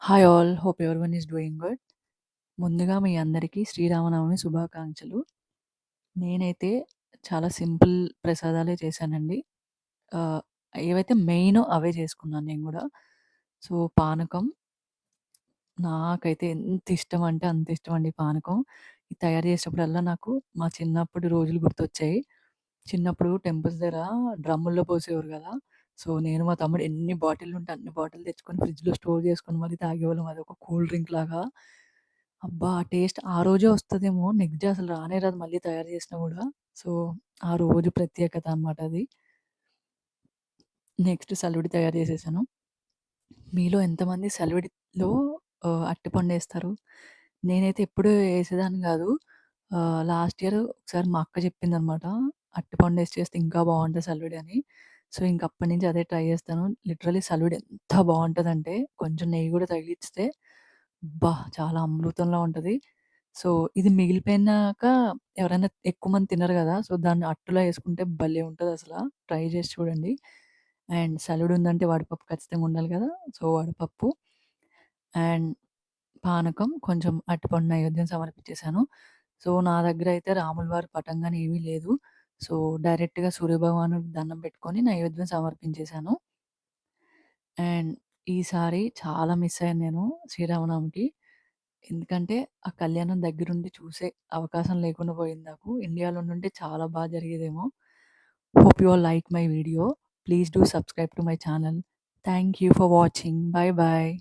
Hi all. Hope everyone is doing good. ముందుగా మీ అందరికీ శ్రీరామనవమి శుభాకాంక్షలు. నేనైతే చాలా సింపుల్ ప్రసాదాలే చేశానండి. ఆహ్, ఏవైతే మెయినో అవే చేసుకున్నాను నేను గూడా. సో, పానకం నాకైతే ఎంత ఇష్టమంటే అంత ఇష్టమండి పానకం. ఇది తయారు చేసేటప్పుడల్లా నాకు మా చిన్నప్పటి రోజులు గుర్తొచ్చాయి. చిన్నప్పుడు టెంపుల్స్ దగ్గర డ్రమ్ముల్లో పోసేవారు గదా! సో, నేను మా తమ్ముడు ఎన్ని బాటిల్లుంటే అన్ని బాటిల్ తెచ్చుకొని ఫ్రిడ్జ్‌లో స్టోర్ చేసుకొని మరీ తాగేవాళ్ళం. అదొక కూల్ డ్రింక్ లాగా. అబ్బా! ఆ టేస్ట్ ఆ రోజే వస్తదేమో నెక్స్ట్ డే అసలు రానే రాదు మళ్ళీ తయారు చేసినా గూడా. సో, ఆ రోజు ప్రత్యేకత అన్నమాట అది. నెక్స్ట్ సలివిడి తయారు చేసేసాను. మీలో ఎంతమంది సలివిడిలో అరటిపండేస్తారు? నేనైతే ఎప్పుడూ ఏసేదాన్ని గాదు. లాస్ట్ ఇయర్ ఒకసారి మా అక్క చెప్పిందనమాట. అరటిపండేసి చేస్తే ఇంకా బావుంటది సలివిడి అని. సో, ఇంక అప్పటి నుంచి అదే ట్రై చేస్తాను. లిటరల్లీ సలివిడి ఎంత బావుంటదంటే కొంచెం నెయ్యి గూడా తగిలిస్తే అబ్బా! చాలా అమృతంలా ఉంటది. సో, ఇది మిగిలిపోయినాక ఎవరైనా ఎక్కువ మంది తినరు గదా! సో, దాన్ని అట్టులో యేసుకుంటే భలే ఉంటదసల. ట్రై చేసి చూడండి. అండ్ సలాడ్ ఉందంటే వడపప్పు ఖచ్చితంగా ఉండాలి కదా! సో, వడపప్పు అండ్ పానకం, కొంచెం అరటిపండు నైవేద్యం సమర్పించేసాను. సో, నా దగ్గరైతే రాముల వారి పటం గాని ఏమీ లేదు. సో, డైరెక్ట్‌గా సూర్యభగవానుడికి దండం పెట్టుకొని నైవేద్యం సమర్పించేసాను. అండ్ ఈసారి చాలా మిస్ అయ్యాను నేను శ్రీరామనవమికి. ఎందుకంటే, ఆ కళ్యాణం దగ్గరుండి చూసే అవకాశం లేకుండా పోయింది నాకు. ఇండియాలో ఉండుంటే చాలా జరిగేదేమో. Hope you all like my video. Please do subscribe to my channel. Thank you for watching. Bye bye.